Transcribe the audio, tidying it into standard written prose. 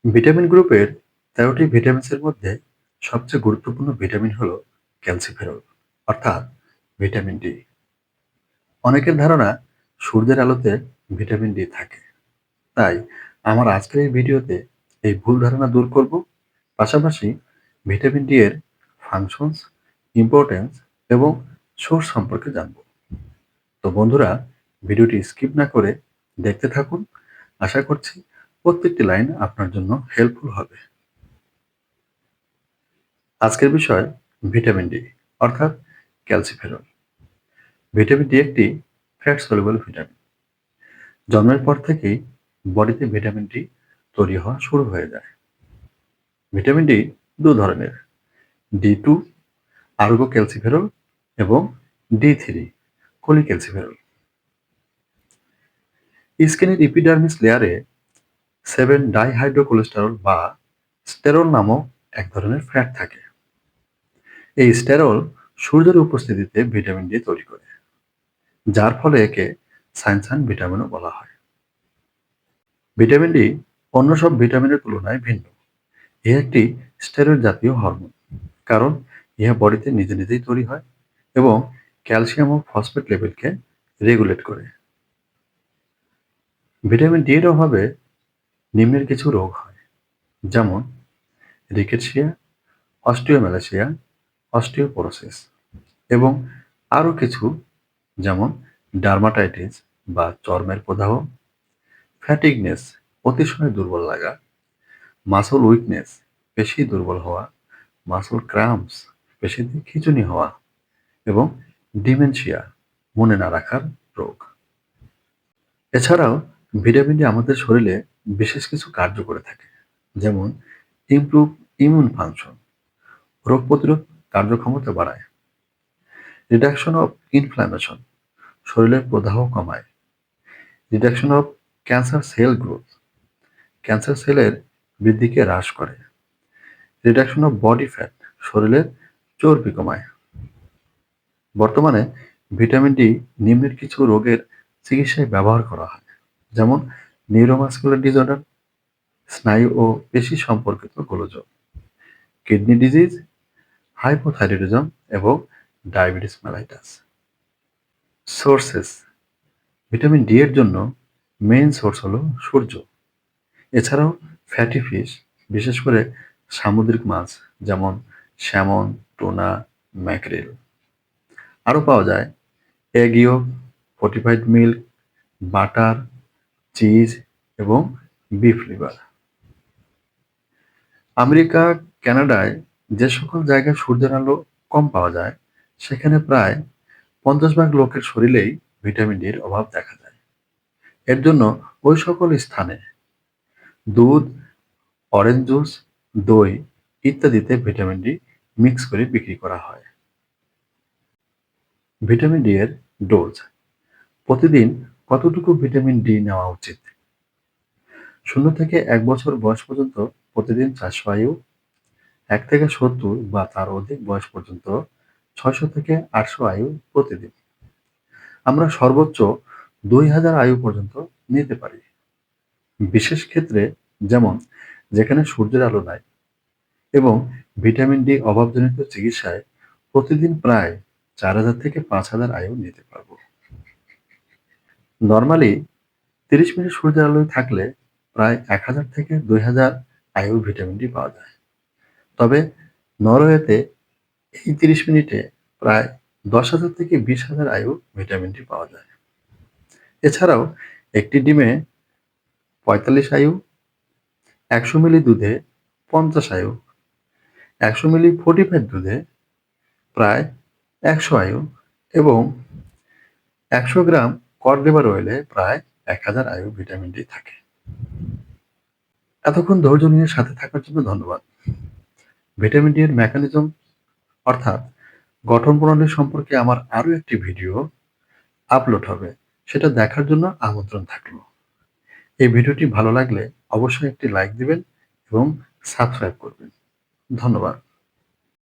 Vitamin গ্রুপের ১৩টি ভিটামিনসের মধ্যে সবচেয়ে গুরুত্বপূর্ণ ভিটামিন হল ক্যালসিফেরল অর্থাৎ ভিটামিন ডি। অনেকের ধারণা সূর্যের আলোতে ভিটামিন ডি থাকে। তাই আমার আজকের এই ভিডিওতে এই ভুল ধারণা দূর করব, পাশাপাশি ভিটামিন ডি এর ফাংশনস, ইম্পর্টেন্স এবং সোর্স সম্পর্কে জানব। তো বন্ধুরা, ভিডিওটি স্কিপ না করে দেখতে থাকুন। আশা করছি প্রত্যেকটি লাইন আপনার জন্য হেল্পফুল হবে। আজকের বিষয় ভিটামিন ডি অর্থাৎ ক্যালসিফেরল। ভিটামিন ডি একটি ফ্যাট সলিউবল ভিটামিন। জন্মের পর থেকেই বডিতে ভিটামিন ডি তৈরি হওয়া শুরু হয়ে যায়। ভিটামিন ডি দু ধরনের, ডি2 আর্গো ক্যালসিফেরল এবং ডি3 কোলিক্যালসিফেরল। স্কিনের ইপিডার্মিস লেয়ারে 7 ডাইহাইড্রোকোলেস্টেরল বা স্টেরল নামক এক ধরনের ফ্যাট থাকে। এই স্টেরল সূর্যের উপস্থিতিতে ভিটামিন ডি তৈরি করে, যার ফলে একে সানশাইন ভিটামিনও বলা হয়। ভিটামিন ডি অন্য সব ভিটামিনের তুলনায় ভিন্ন। এ একটি স্টেরয়েড জাতীয় হরমোন, কারণ ইহা বডিতে নিজে নিজেই তৈরি হয় এবং ক্যালসিয়াম ও ফসফেট লেভেলকে রেগুলেট করে। ভিটামিন ডি এর অভাবে নিম্নের কিছু রোগ হয়, যেমন রিকেটসিয়া, অস্টিওম্যালাসিয়া, অস্টিওপোরোসিস এবং আরও কিছু, যেমন ডার্মাটাইটিস বা চর্মের প্রদাহ, ফ্যাটিগনেস অতিশয় দুর্বল লাগা, মাসল উইকনেস পেশি দুর্বল হওয়া, মাসল ক্র্যাম্পস পেশিতে খিঁচুনি হওয়া এবং ডিমেনশিয়া মনে না রাখার রোগ। এছাড়াও ভিটামিন ডি আমাদের শরীরে বিশেষ কিছু কার্য করে থাকে, যেমন ইমপ্রুভ ইমিউন ফাংশন, রোগ প্রতিরোধ কার্যক্ষমতা বাড়ায়, রিডাকশন অফ ইনফ্ল্যামেশন, শরীরের প্রদাহ কমায়, reduction of cancer cell growth, cancer সেলের বৃদ্ধিকে হ্রাস করে, রিডাকশন অফ বডি ফ্যাট, শরীরের চর্বি কমায়। বর্তমানে ভিটামিন ডি নিম্নের কিছু রোগের চিকিৎসায় ব্যবহার করা হয়, যেমন নিউরোমাস্কুলার ডিসঅর্ডার, স্নায়ু ও পেশি সম্পর্কিত গোলযোগ, কিডনি ডিজিজ, হাইপোথাইরয়েডিজম এবং diabetes mellitus. Sources: vitamin D এর জন্য মেইন সোর্স হলো সূর্য। এছাড়াও ফ্যাটি ফিশ, বিশেষ করে সামুদ্রিক মাছ যেমন স্যামন, টুনা, ম্যাকরেল। আরও পাওয়া যায় এগ ইয়ক, ফর্টিফাইড মিল্ক, বাটার, চিজ এবং বিফ লিভার। আমেরিকা, কানাডায় যে সকল জায়গায় সূর্যের আলো কম পাওয়া যায়, সেখানে প্রায় 50% লোকের শরীরেই ভিটামিন ডি এর অভাব দেখা যায়। এর জন্য ওই সকল স্থানে দুধ, অরেঞ্জ জুস, দই ইত্যাদিতে ভিটামিন ডি মিক্স করে বিক্রি করা হয়। ভিটামিন ডি এর ডোজ: প্রতিদিন কতটুকু ভিটামিন ডি নেওয়া উচিত? 0 থেকে 1 বছর বয়স পর্যন্ত প্রতিদিন 400 আইইউ, 1 থেকে 70 বা তার অধিক বয়স পর্যন্ত 600 থেকে 800 আইইউ প্রতিদিন। আমরা সর্বোচ্চ 2000 আইইউ পর্যন্ত নিতে পারি। বিশেষ ক্ষেত্রে, যেমন যেখানে সূর্যের আলো নাই এবং ভিটামিন ডি অভাবজনিত চিকিৎসায় প্রতিদিন প্রায় 4000 থেকে 5000 আইইউ নিতে পারব। নরমালি 30 মিনিট সূর্যের আলোয় থাকলে প্রায় 1000 থেকে 2000 আইইউ ভিটামিন ডি পাওয়া যায়। তবে নরওয়েতে এই 30 মিনিটে প্রায় 10,000 থেকে 20,000 আইইউ ভিটামিন ডি পাওয়া যায়। এছাড়াও একটি ডিমে 45 আইইউ, 100 মিলি দুধে 50 আইইউ, 100 মিলি ফর্টিফাইড দুধে প্রায় 100 আইইউ এবং 100 গ্রাম কড লিভার অয়েলে প্রায় 1000 আইইউ ভিটামিন ডি থাকে। এতক্ষণ ধৈর্য নিয়ে সাথে থাকার জন্য ধন্যবাদ। ভিটামিন ডি এর মেকানিজম অর্থাৎ গঠন প্রণালী সম্পর্কে আমার আরও একটি ভিডিও আপলোড হবে, সেটা দেখার জন্য আমন্ত্রণ থাকলো। এই ভিডিওটি ভালো লাগলে অবশ্যই একটি লাইক দিবেন এবং সাবস্ক্রাইব করবেন। ধন্যবাদ।